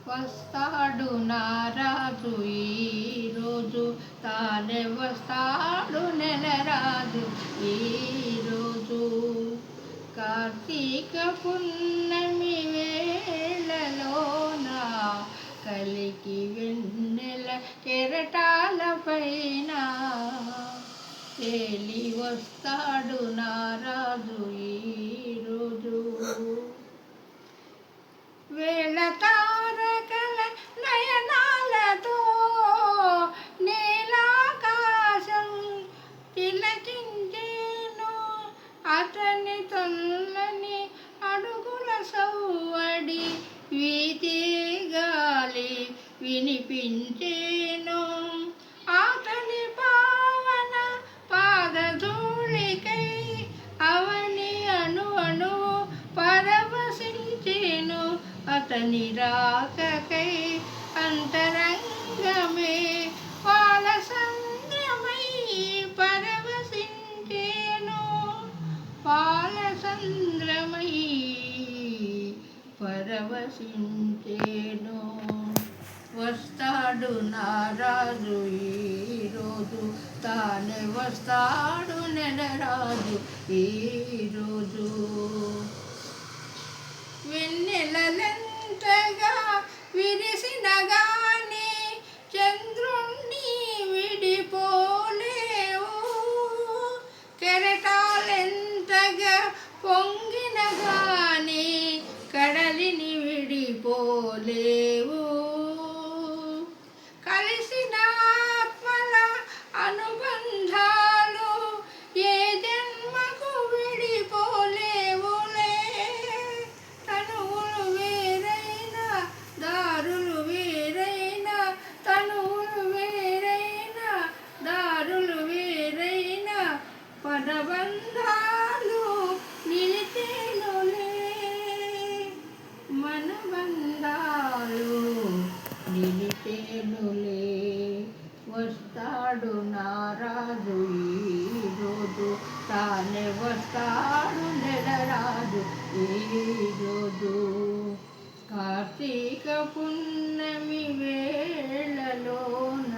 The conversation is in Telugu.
వస్తాడు నారాజు ఈరోజు, తానే వస్తాడు నెలరాజు ఈరోజు. కార్తీక పున్నమి వేళలోన కలికి వెన్నెల కెరటాల పైన తేలి వస్తాడు నారాజు ఈరోజు. వేళ తారకల నయనాలతో నీలాకాశం తిలకించేను, అతని తొల్లని అడుగుల సవ్వడి వీతి గాలి వినిపించేను. అతని పావన పాదధూళికై అవని అణు అణు పరవశించేను, అతని రాకకై అంతరంగమే పాలసంద్రమై పరవశించేను, పాలసంద్రమై పరవశించేను. వస్తాడు నారాజు ఈరోజు, తానే వస్తాడు నెలరాజు ఈరోజు. వెన్నెలలెంతగా విరిసిన గాని చంద్రుణ్ణి విడిపోలేవు, కెరటాలెంతగా పొంగిన గాని కడలిని విడిపోలేవు. కలిసిన ఆత్మల అనుబంధాలు ఏ జన్మకు విడిపోలేవులే. తనువులు వేరైనా దారులు వేరైనా, తనువులు వేరైనా దారులు వేరైనా, పదబంధాలు నిలిచేనులే, మనబంధాలు నిలిచేనులే. వస్తాడు నారాజు ఈరోజు, తానే వస్తాడు నెలరాజు ఈరోజు. కార్తీక పున్నమి వేళలోన